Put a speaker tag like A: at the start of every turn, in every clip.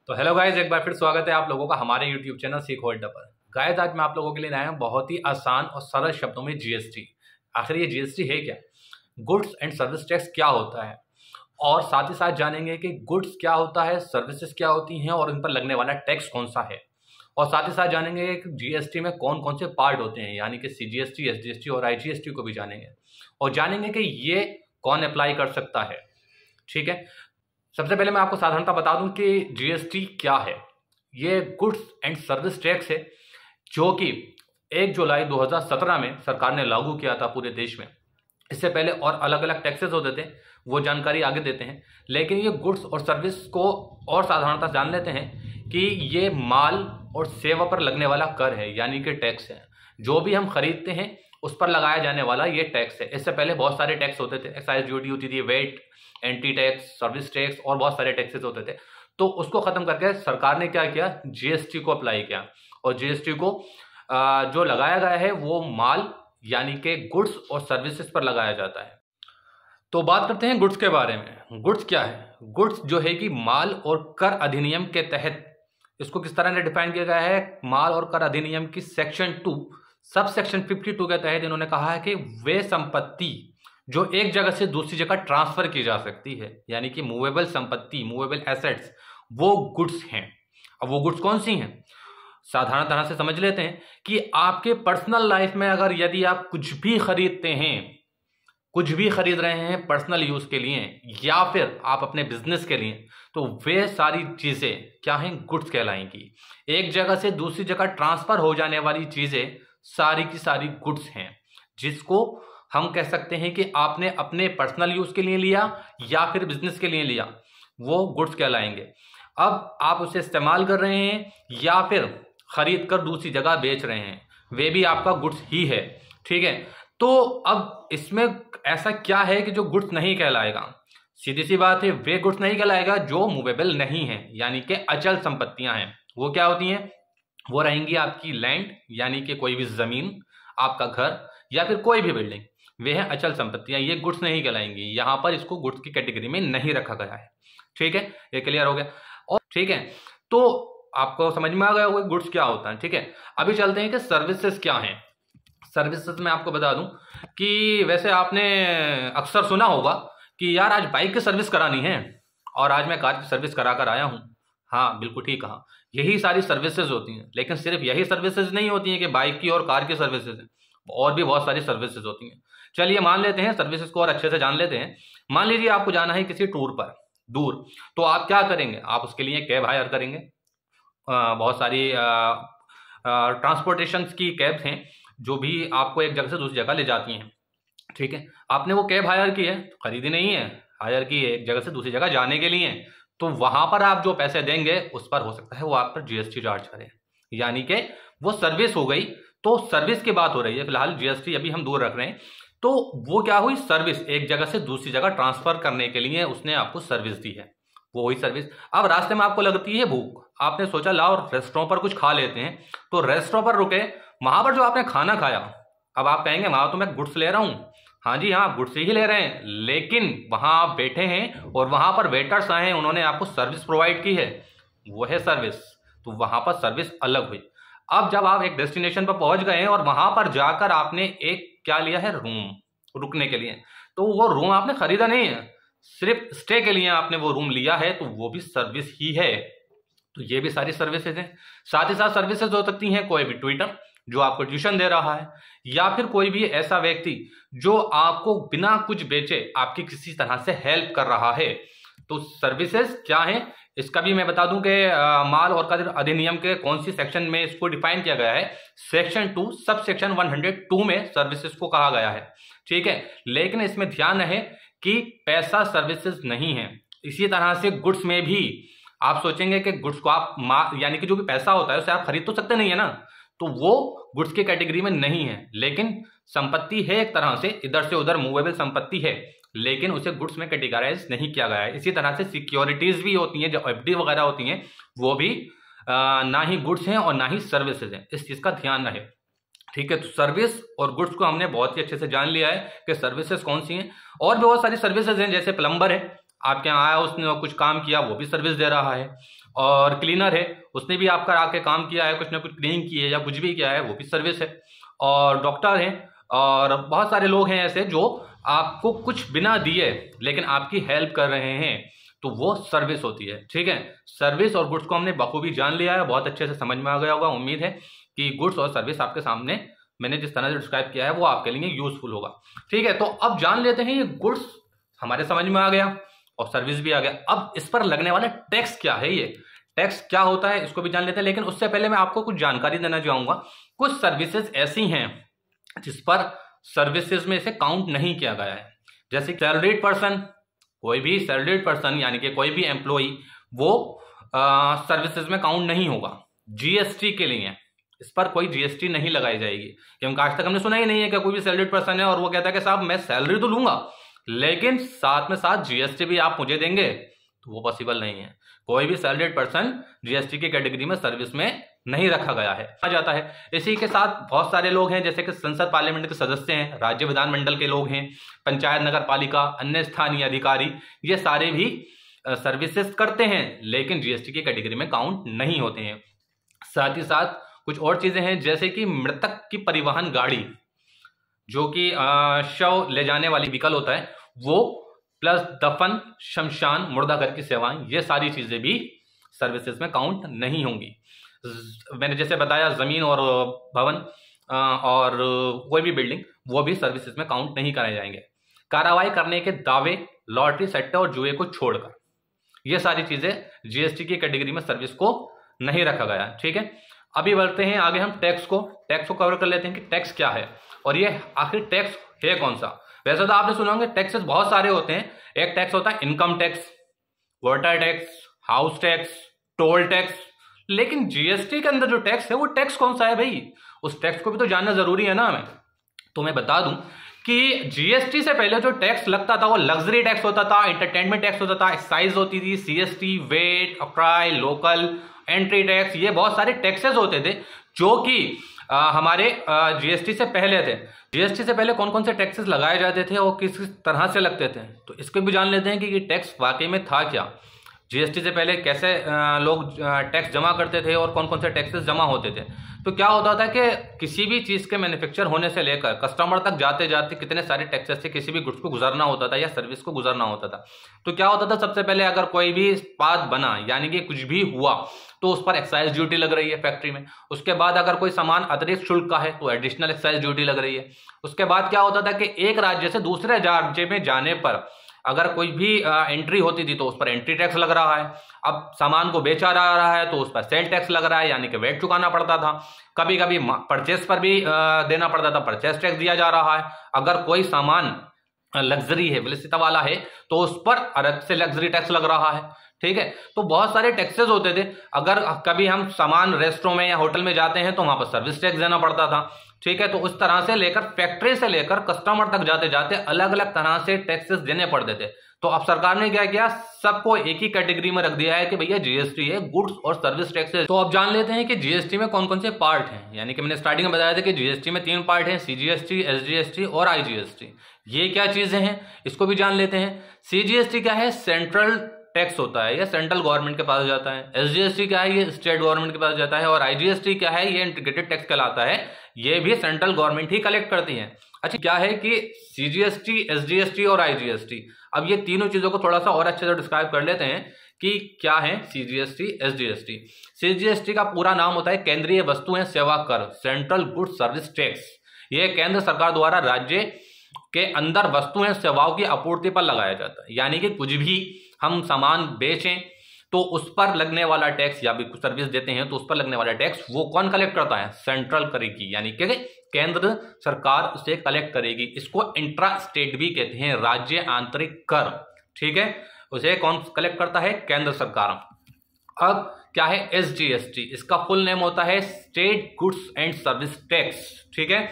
A: तो hello guys, एक बार फिर स्वागत है आप लोगों का हमारे यूट्यूब चैनल सीखो अड्डा पर। गाइज, आज मैं आप लोगों के लिए लाया हूं बहुत ही आसान और सरल शब्दों में जीएसटी। आखिर ये जीएसटी है क्या, गुड्स एंड सर्विस टैक्स क्या होता है, और साथ ही साथ जानेंगे कि गुड्स क्या होता है, सर्विसेज क्या होती हैं और इन पर लगने वाला टैक्स कौन सा है। और साथ ही साथ जानेंगे कि जीएसटी में कौन कौन से पार्ट होते हैं, यानी कि सीजीएसटी, एसजीएसटी और आईजीएसटी को भी जानेंगे। और जानेंगे कि ये कौन अप्लाई कर सकता है। ठीक है, सबसे पहले मैं आपको साधारणतः बता दूं कि जीएसटी क्या है। ये गुड्स एंड सर्विस टैक्स है जो कि 1 जुलाई 2017 में सरकार ने लागू किया था पूरे देश में। इससे पहले और अलग अलग टैक्सेस होते थे, वो जानकारी आगे देते हैं। लेकिन ये गुड्स और सर्विस को और साधारणतः जान लेते हैं कि ये माल और सेवा पर लगने वाला कर है, यानी कि टैक्स है। जो भी हम खरीदते हैं उस पर लगाया जाने वाला ये टैक्स है। इससे पहले बहुत सारे टैक्स होते थे, एक्साइज ड्यूटी होती थी, VAT, entry tax, service tax और बहुत सारे टैक्सेस होते थे। तो उसको खत्म करके सरकार ने क्या किया, जीएसटी को अप्लाई किया। और जीएसटी को जो लगाया गया है वो माल यानी कि गुड्स और सर्विसेज पर लगाया जाता है। तो बात करते हैं गुड्स के बारे में। गुड्स क्या है? गुड्स जो है कि माल और कर अधिनियम के तहत इसको किस तरह से डिफाइन किया गया है। माल और कर अधिनियम की सेक्शन 2 सब सेक्शन 52 के तहत इन्होंने कहा है कि वे संपत्ति जो एक जगह से दूसरी जगह ट्रांसफर की जा सकती है, यानी कि मूवेबल संपत्ति, मूवेबल एसेट्स, वो गुड्स हैं। अब वो गुड्स कौन सी हैं, साधारण तरह से समझ लेते हैं कि आपके पर्सनल लाइफ में अगर यदि आप कुछ भी खरीदते हैं, कुछ भी खरीद रहे हैं पर्सनल यूज के लिए या फिर आप अपने बिजनेस के लिए, तो वे सारी चीजें क्या हैं, गुड्स कहलाएंगी। एक जगह से दूसरी जगह ट्रांसफर हो जाने वाली चीजें सारी की सारी गुड्स हैं, जिसको हम कह सकते हैं कि आपने अपने पर्सनल यूज के लिए लिया या फिर बिजनेस के लिए लिया, वो गुड्स कहलाएंगे। अब आप उसे इस्तेमाल कर रहे हैं या फिर खरीद कर दूसरी जगह बेच रहे हैं, वे भी आपका गुड्स ही है। ठीक है, तो अब इसमें ऐसा क्या है कि जो गुड्स नहीं कहलाएगा? सीधी सी बात है, वे गुड्स नहीं कहलाएगा जो मूवेबल नहीं है, यानी कि अचल संपत्तियां हैं। वो क्या होती हैं? वो रहेंगी आपकी लैंड, यानी कि कोई भी जमीन, आपका घर या फिर कोई भी बिल्डिंग, वे हैं अचल संपत्तियां। ये गुड्स नहीं कहलाएंगी, यहां पर इसको गुड्स की कैटेगरी में नहीं रखा गया है। ठीक है, ये क्लियर हो गया। और ठीक है, तो आपको समझ में आ गया होगा गुड्स क्या होता है। ठीक है, अभी चलते हैं कि सर्विसेज क्या हैं। सर्विसेज में आपको बता दूं कि वैसे आपने अक्सर सुना होगा कि यार आज बाइक की सर्विस करानी है और आज मैं कार की सर्विस करा कर आया हूं। हाँ, बिल्कुल ठीक कहा, यही सारी सर्विसेज होती हैं। लेकिन सिर्फ यही सर्विसेज नहीं होती हैं कि बाइक की और कार की सर्विसेज हैं, और भी बहुत सारी सर्विसेज होती हैं। चलिए मान लेते हैं सर्विसेज को और अच्छे से जान लेते हैं। मान लीजिए आपको जाना है किसी टूर पर दूर, तो आप क्या करेंगे? आप उसके लिए कैब हायर करेंगे। बहुत सारी ट्रांसपोर्टेशन की कैब्स हैं जो भी आपको एक जगह से दूसरी जगह ले जाती हैं। ठीक है, आपने वो कैब हायर की है, खरीदी नहीं है, हायर की है एक जगह से दूसरी जगह जाने के लिए। तो वहां पर आप जो पैसे देंगे उस पर हो सकता है वो आप पर जीएसटी चार्ज करें, यानी कि वो सर्विस हो गई। तो सर्विस की बात हो रही है, फिलहाल जीएसटी अभी हम दूर रख रहे हैं। तो वो क्या हुई, सर्विस, एक जगह से दूसरी जगह ट्रांसफर करने के लिए उसने आपको सर्विस दी है, वो हुई सर्विस। अब रास्ते में आपको लगती है भूख, आपने सोचा लाओ रेस्टोरेंट पर कुछ खा लेते हैं, तो रेस्टोरेंट पर रुके, वहां पर जो आपने खाना खाया, अब आप कहेंगे वहां तो मैं गुड्स ले रहा हूं। हाँ जी हाँ, गुड्स ही ले रहे हैं, लेकिन वहां आप बैठे हैं और वहां पर वेटर्स आए हैं, उन्होंने आपको सर्विस प्रोवाइड की है, वो है सर्विस। तो वहां पर सर्विस अलग हुई। अब जब आप एक डेस्टिनेशन पर पहुंच गए हैं और वहां पर जाकर आपने एक क्या लिया है, रूम रुकने के लिए, तो वो रूम आपने खरीदा नहीं है, सिर्फ स्टे के लिए आपने वो रूम लिया है, तो वो भी सर्विस ही है। तो ये भी सारी सर्विसेज हैं। साथ ही साथ सर्विसेज हो सकती हैं कोई भी ट्विटर जो आपको ट्यूशन दे रहा है, या फिर कोई भी ऐसा व्यक्ति जो आपको बिना कुछ बेचे आपकी किसी तरह से हेल्प कर रहा है। तो सर्विसेज क्या है इसका भी मैं बता दूं कि माल और कर अधिनियम के कौन सी सेक्शन में इसको डिफाइन किया गया है। सेक्शन 2 सब सेक्शन 102 में सर्विसेज को कहा गया है। ठीक है, लेकिन इसमें ध्यान रहे कि पैसा सर्विसेज नहीं है। इसी तरह से गुड्स में भी आप सोचेंगे कि गुड्स को आप यानी कि जो भी पैसा होता है उसे आप खरीद तो सकते नहीं है ना, तो वो गुड्स की कैटेगरी में नहीं है। लेकिन संपत्ति है, एक तरह से इधर से उधर मूवेबल संपत्ति है, लेकिन उसे गुड्स में कैटेगराइज नहीं किया गया है। इसी तरह से सिक्योरिटीज भी होती हैं, जो एफडी वगैरह होती हैं, वो भी ना ही गुड्स हैं और ना ही सर्विसेज हैं। इस चीज का ध्यान रहे। ठीक है, तो सर्विस और गुड्स को हमने बहुत ही अच्छे से जान लिया है कि सर्विसेज कौन सी हैं। और भी बहुत सारी सर्विसेज हैं, जैसे प्लम्बर है, आपके यहाँ आया, उसने कुछ काम किया, वो भी सर्विस दे रहा है। और क्लीनर है, उसने भी आपका आके काम किया है, कुछ ना कुछ क्लीनिंग की है या कुछ भी किया है, वो भी सर्विस है। और डॉक्टर हैं और बहुत सारे लोग हैं ऐसे जो आपको कुछ बिना दिए लेकिन आपकी हेल्प कर रहे हैं, तो वो सर्विस होती है। ठीक है, सर्विस और गुड्स को हमने बखूबी जान लिया है, बहुत अच्छे से समझ में आ गया होगा। उम्मीद है कि गुड्स और सर्विस आपके सामने मैंने जिस तरह से डिस्क्राइब किया है वो आपके लिए यूजफुल होगा। ठीक है, तो अब जान लेते हैं, ये गुड्स हमारे समझ में आ गया और सर्विस भी आ गया। अब इस पर लगने वाला टैक्स क्या है, ये टैक्स क्या होता है इसको भी जान लेते हैं। लेकिन उससे पहले मैं आपको कुछ जानकारी देना चाहूंगा। कुछ सर्विसेज ऐसी हैं जिस पर सर्विसेज में इसे काउंट नहीं किया गया है, जैसे सैलरीड पर्सन, कोई भी सैलरीड पर्सन यानी कि कोई भी एम्प्लॉई वो सर्विसेज में काउंट नहीं होगा। जीएसटी के लिए इस पर कोई जीएसटी नहीं लगाई जाएगी, क्योंकि आज तक हमने सुना ही नहीं है कि कोई भी सैलरीड पर्सन है और वो कहता है कि साहब मैं सैलरी तो लूंगा लेकिन साथ में साथ जीएसटी भी आप मुझे देंगे, तो वो पॉसिबल नहीं है। कोई भी सैलरीड पर्सन जीएसटी की कैटेगरी में सर्विस में नहीं रखा गया है, आ जाता है। इसी के साथ बहुत सारे लोग हैं, जैसे कि संसद पार्लियामेंट के सदस्य हैं, राज्य विधानमंडल के लोग हैं, पंचायत नगर पालिका, अन्य स्थानीय अधिकारी, ये सारे भी सर्विसेज करते हैं लेकिन जीएसटी की कैटेगरी में काउंट नहीं होते हैं। साथ ही साथ कुछ और चीजें हैं, जैसे कि मृतक की परिवहन गाड़ी, जो कि शव ले जाने वाली व्हीकल होता है वो, प्लस दफन, शमशान, मुर्दाघर की सेवाएं, ये सारी चीजें भी सर्विसेज में काउंट नहीं होंगी। मैंने जैसे बताया जमीन और भवन और कोई भी बिल्डिंग, वो भी सर्विसेज में काउंट नहीं कराए जाएंगे। कार्रवाई करने के दावे, लॉटरी, सट्टे और जुए को छोड़कर, ये सारी चीजें जीएसटी की कैटेगरी में सर्विस को नहीं रखा गया। ठीक है, अभी बढ़ते हैं आगे, हम टैक्स को कवर कर लेते हैं कि टैक्स क्या है और ये आखिर टैक्स है कौन सा। वैसे तो आपने सुना होंगे टैक्सेस बहुत सारे होते हैं। एक टैक्स होता है income tax, water tax, house tax, toll tax, लेकिन जीएसटी के अंदर जो टैक्स है वो टैक्स कौन सा है भाई, उस टैक्स को भी तो जानना जरूरी है ना हमें। तो मैं बता दूं कि जीएसटी से पहले जो टैक्स लगता था वो लग्जरी टैक्स होता था, एंटरटेनमेंट टैक्स होता था, एक्साइज होती थी, सीएसटी, वेट, अक्राई, लोकल, एंट्री टैक्स, ये बहुत सारे टैक्सेस होते थे जो कि हमारे जीएसटी से पहले थे। जीएसटी से पहले कौन कौन से टैक्सेस लगाए जाते थे और किस तरह से लगते थे, तो इसको भी जान लेते हैं कि ये टैक्स वाकई में था क्या। जीएसटी से पहले कैसे लोग टैक्स जमा करते थे और कौन कौन से टैक्सेस जमा होते थे। तो क्या होता था कि किसी भी चीज़ के मैन्युफैक्चर होने से लेकर कस्टमर तक जाते जाते कितने सारे टैक्सेस से किसी भी गुड्स को गुजरना होता था या सर्विस को गुजरना होता था। तो क्या होता था, सबसे पहले अगर कोई भी उत्पाद बना यानी कि कुछ भी हुआ तो उस पर एक्साइज ड्यूटी लग रही है फैक्ट्री में। उसके बाद अगर कोई सामान अतिरिक्त शुल्क का है तो एडिशनल एक्साइज ड्यूटी लग रही है। उसके बाद क्या होता था कि एक राज्य से दूसरे राज्य में जाने पर अगर कोई भी एंट्री होती थी तो उस पर एंट्री टैक्स लग रहा है। अब सामान को बेचा जा रहा है तो उस पर सेल टैक्स लग रहा है, यानी कि वेट चुकाना पड़ता था। कभी कभी परचेस पर भी देना पड़ता था, परचेस टैक्स दिया जा रहा है। अगर कोई सामान लग्जरी है, विलासिता वाला है, तो उस पर अलग से लग्जरी टैक्स लग रहा है। ठीक है, तो बहुत सारे टैक्सेस होते थे। अगर कभी हम सामान रेस्टोरेंट में या होटल में जाते हैं तो वहां पर सर्विस टैक्स देना पड़ता था। ठीक है, तो उस तरह से लेकर फैक्ट्री से लेकर कस्टमर तक जाते जाते अलग अलग तरह से टैक्सेस देने पड़ते थे। तो अब सरकार ने क्या किया, सबको एक ही कैटेगरी में रख दिया है कि भैया जीएसटी है, गुड्स और सर्विस टैक्स है। तो अब जान लेते हैं कि जीएसटी में कौन कौन से पार्ट हैं। यानी कि मैंने स्टार्टिंग में बताया था कि जीएसटी में 3 पार्ट हैं, सीजीएसटी, एसजीएसटी और आईजीएसटी। ये क्या चीजें हैं इसको भी जान लेते हैं। सीजीएसटी क्या है, सेंट्रल टैक्स होता है, ये सेंट्रल गवर्नमेंट के पास जाता है। एसजीएसटी क्या है, ये स्टेट गवर्नमेंट के पास जाता है। और आईजीएसटी क्या है, ये इंटीग्रेटेड टैक्स कहलाता है, ये भी सेंट्रल गवर्नमेंट ही कलेक्ट करती है। अच्छा, क्या है कि सीजीएसटी, एसजीएसटी और आईजीएसटी, अब ये तीनों चीजों को थोड़ा सा और अच्छे से डिस्क्राइब कर लेते हैं कि क्या है सीजीएसटी, एसजीएसटी। सीजीएसटी का पूरा नाम होता है केंद्रीय वस्तु एवं सेवा कर, सेंट्रल गुड्स सर्विस टैक्स। ये केंद्र सरकार द्वारा राज्य के अंदर वस्तुएं सेवाओं की आपूर्ति पर लगाया जाता है। यानी कि कुछ भी हम सामान बेचें तो उस पर लगने वाला टैक्स या भी कुछ सर्विस देते हैं तो उस पर लगने वाला टैक्स वो कौन कलेक्ट करता है, सेंट्रल करेगी, यानी कि केंद्र सरकार उसे कलेक्ट करेगी। इसको इंट्रा स्टेट भी कहते हैं, राज्य आंतरिक कर। ठीक है, उसे कौन कलेक्ट करता है, केंद्र सरकार। अब क्या है एसजीएसटी, इसका फुल नेम होता है state goods and service tax. ठीक है,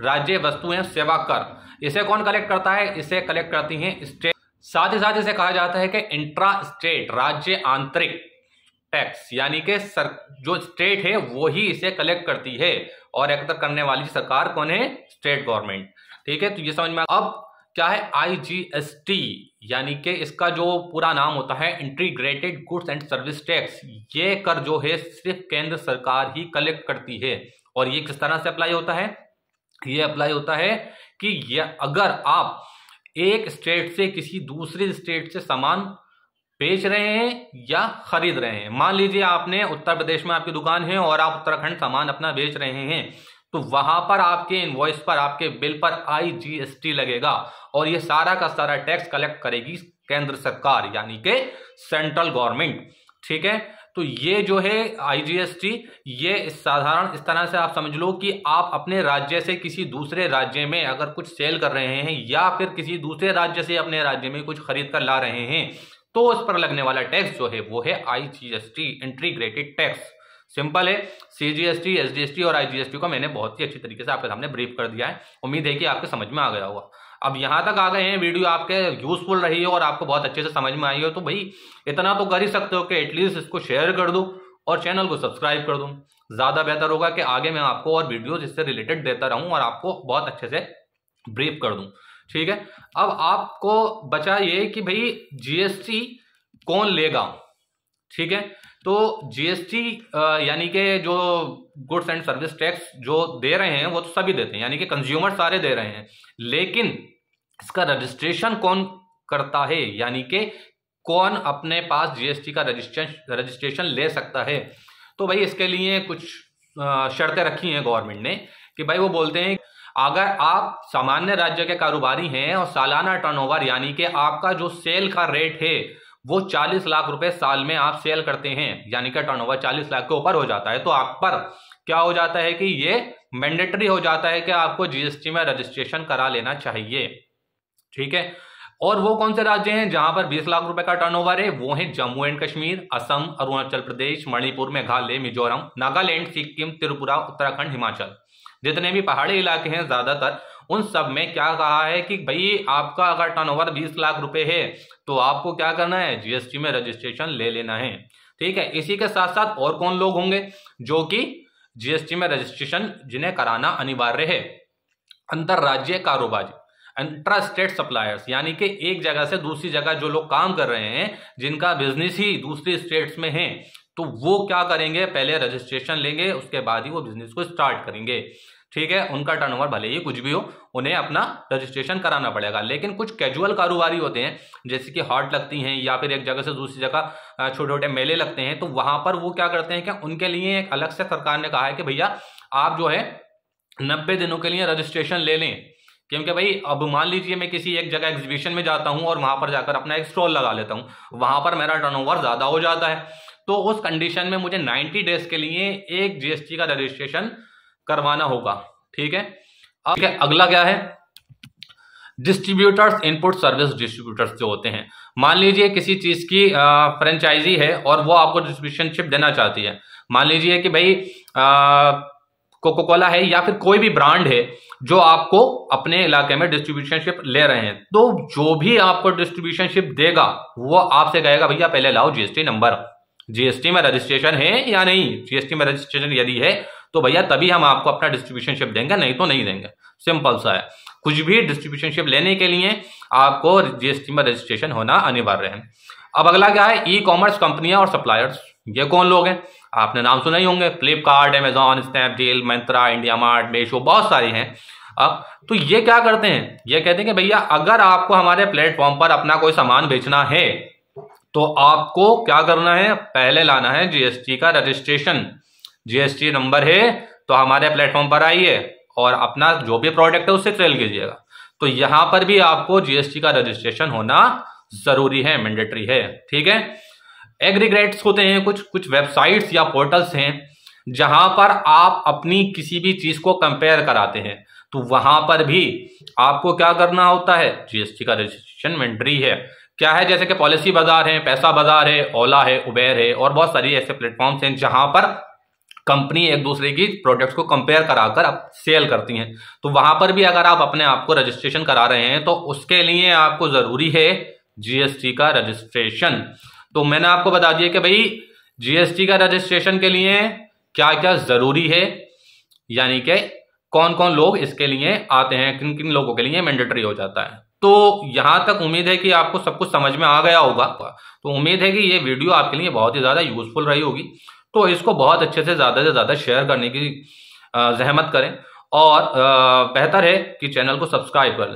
A: राज्य वस्तु एवं सेवा कर। इसे कौन कलेक्ट करता है, इसे कलेक्ट करती है स्टेट। साथ ही साथ इसे कहा जाता है कि इंट्रा स्टेट, राज्य आंतरिक टैक्स, यानी कि जो स्टेट है वो ही इसे कलेक्ट करती है और एकत्र करने वाली सरकार कौन है, स्टेट गवर्नमेंट। ठीक है, तो ये समझ में। अब क्या है IGST, यानी कि इसका जो पूरा नाम होता है integrated goods and service tax. ये कर जो है सिर्फ केंद्र सरकार ही कलेक्ट करती है। और ये किस तरह से अप्लाई होता है? ये अप्लाई होता है कि ये अगर आप एक स्टेट से किसी दूसरी स्टेट से सामान बेच रहे हैं या खरीद रहे हैं, मान लीजिए आपने उत्तर प्रदेश में आपकी दुकान है और आप उत्तराखंड सामान अपना बेच रहे हैं, तो वहां पर आपके इनवॉइस पर, आपके बिल पर IGST लगेगा और ये सारा का सारा टैक्स कलेक्ट करेगी केंद्र सरकार, यानी कि सेंट्रल गवर्नमेंट। ठीक है, तो ये जो है IGST, ये साधारण इस तरह से आप समझ लो कि आप अपने राज्य से किसी दूसरे राज्य में अगर कुछ सेल कर रहे हैं या फिर किसी दूसरे राज्य से अपने राज्य में कुछ खरीद कर ला रहे हैं, तो उस पर लगने वाला टैक्स जो है वो है IGST, इंटीग्रेटेड टैक्स। सिंपल है। CGST, SGST और IGST को मैंने बहुत ही अच्छी तरीके से आपके सामने ब्रीफ कर दिया है। उम्मीद है कि आपके समझ में आ गया होगा। अब यहां तक आ गए हैं, वीडियो आपके यूजफुल रही है और आपको बहुत अच्छे से समझ में आई हो, तो भाई इतना तो कर ही सकते हो कि एटलीस्ट इसको शेयर कर दो और चैनल को सब्सक्राइब कर दो। ज्यादा बेहतर होगा कि आगे मैं आपको और वीडियोज इससे रिलेटेड देता रहूं और आपको बहुत अच्छे से ब्रीफ कर दूं। ठीक है, अब आपको बचा ये कि भाई GST कौन लेगा। ठीक है, तो GST यानी कि जो गुड्स एंड सर्विस टैक्स जो दे रहे हैं वो तो सभी देते हैं, यानी कि कंज्यूमर सारे दे रहे हैं, लेकिन इसका रजिस्ट्रेशन कौन करता है, यानी कि कौन अपने पास GST का रजिस्ट्रेशन ले सकता है। तो भाई इसके लिए कुछ शर्तें रखी हैं गवर्नमेंट ने कि भाई वो बोलते हैं अगर आप सामान्य राज्य के कारोबारी हैं और सालाना टर्नओवर यानी कि आपका जो सेल का रेट है वो 40 लाख रुपए साल में आप सेल करते हैं, यानी कि टर्नओवर 40 लाख के ऊपर हो जाता है, तो आप पर क्या हो जाता है कि ये मैंडेटरी हो जाता है कि आपको GST में रजिस्ट्रेशन करा लेना चाहिए। ठीक है, और वो कौन से राज्य हैं जहां पर 20 लाख रुपए का टर्नओवर है? वो है जम्मू एंड कश्मीर, असम, अरुणाचल प्रदेश, मणिपुर, मेघालय, मिजोरम, नागालैंड, सिक्किम, त्रिपुरा, उत्तराखंड, हिमाचल। जितने भी पहाड़ी इलाके हैं ज्यादातर, उन सब में क्या कहा है कि भाई आपका अगर टर्नओवर 20 लाख रुपए है तो आपको क्या करना है? GST में रजिस्ट्रेशन ले लेना है। ठीक है, इसी के साथ साथ और कौन लोग होंगे जो कि GST में रजिस्ट्रेशन जिन्हें कराना अनिवार्य है? अंतरराज्यीय कारोबारी, इंट्रा स्टेट सप्लायर्स, यानी कि एक जगह से दूसरी जगह जो लोग काम कर रहे हैं, जिनका बिजनेस ही दूसरी स्टेट्स में है, तो वो क्या करेंगे? पहले रजिस्ट्रेशन लेंगे, उसके बाद ही वो बिजनेस को स्टार्ट करेंगे। ठीक है, उनका टर्नओवर भले ही कुछ भी हो, उन्हें अपना रजिस्ट्रेशन कराना पड़ेगा। लेकिन कुछ कैजुअल कारोबारी होते हैं, जैसे कि हाट लगती हैं या फिर एक जगह से दूसरी जगह छोटे छोटे मेले लगते हैं, तो वहां पर वो क्या करते हैं कि उनके लिए एक अलग से सरकार ने कहा है कि भैया आप जो है 90 दिनों के लिए रजिस्ट्रेशन ले लें। क्योंकि भाई अब मान लीजिए मैं किसी एक जगह एग्जीबिशन में जाता हूं और वहां पर जाकर अपना एक स्टॉल लगा लेता हूं, वहां पर मेरा टर्नओवर ज्यादा हो जाता है, तो उस कंडीशन में मुझे 90 डेज के लिए एक GST का रजिस्ट्रेशन करवाना होगा। ठीक है, अब अगला क्या है? डिस्ट्रीब्यूटर्स, इनपुट सर्विस डिस्ट्रीब्यूटर्स जो होते हैं, मान लीजिए किसी चीज की फ्रेंचाइजी है और वो आपको डिस्ट्रीब्यूशनशिप देना चाहती है। मान लीजिए कि भाई कोका कोला है या फिर कोई भी ब्रांड है जो आपको अपने इलाके में डिस्ट्रीब्यूशनशिप ले रहे हैं, तो जो भी आपको डिस्ट्रीब्यूशनशिप देगा वो आपसे कहेगा भैया पहले लाओ GST नंबर, GST में रजिस्ट्रेशन है या नहीं। GST में रजिस्ट्रेशन यदि है तो भैया तभी हम आपको अपना डिस्ट्रीब्यूशनशिप देंगे, नहीं तो नहीं देंगे। सिंपल सा है। कुछ भी डिस्ट्रीब्यूशनशिप लेने के लिए आपको GST में रजिस्ट्रेशन होना अनिवार्य है। अब अगला क्या है? ई-कॉमर्स कंपनियां और सप्लायर्स। ये कौन लोग हैं? आपने नाम सुना ही होंगे, Flipkart, Amazon, Snapdeal, Myntra, India mart, Meesho, बहुत सारी हैं। अब तो ये क्या करते हैं? ये कहते हैं कि भैया अगर आपको हमारे प्लेटफॉर्म पर अपना कोई सामान बेचना है तो आपको क्या करना है? पहले लाना है GST का रजिस्ट्रेशन। GST नंबर है तो हमारे प्लेटफॉर्म पर आइए और अपना जो भी प्रोडक्ट है उससे सेल कीजिएगा। तो यहां पर भी आपको GST का रजिस्ट्रेशन होना जरूरी है, मैंडेटरी है। ठीक है, एग्रीगेट्स होते हैं, कुछ वेबसाइट्स या पोर्टल्स हैं जहां पर आप अपनी किसी भी चीज को कंपेयर कराते हैं, तो वहां पर भी आपको क्या करना होता है? GST का रजिस्ट्रेशन मैंडेटरी है। क्या है? जैसे कि पॉलिसी बाजार है, पैसा बाजार है, ओला है, उबेर है और बहुत सारी ऐसे प्लेटफॉर्म्स हैं जहां पर कंपनी एक दूसरे की प्रोडक्ट्स को कंपेयर कराकर आप सेल करती हैं। तो वहां पर भी अगर आप अपने आप को रजिस्ट्रेशन करा रहे हैं तो उसके लिए आपको जरूरी है GST का रजिस्ट्रेशन। तो मैंने आपको बता दिया कि भाई GST का रजिस्ट्रेशन के लिए क्या क्या जरूरी है, यानी कि कौन कौन लोग इसके लिए आते हैं, किन किन लोगों के लिए मैंडेटरी हो जाता है। तो यहाँ तक उम्मीद है कि आपको सब कुछ समझ में आ गया होगा। तो उम्मीद है कि ये वीडियो आपके लिए बहुत ही ज़्यादा यूजफुल रही होगी। तो इसको बहुत अच्छे से ज़्यादा शेयर करने की जहमत करें और बेहतर है कि चैनल को सब्सक्राइब कर लें।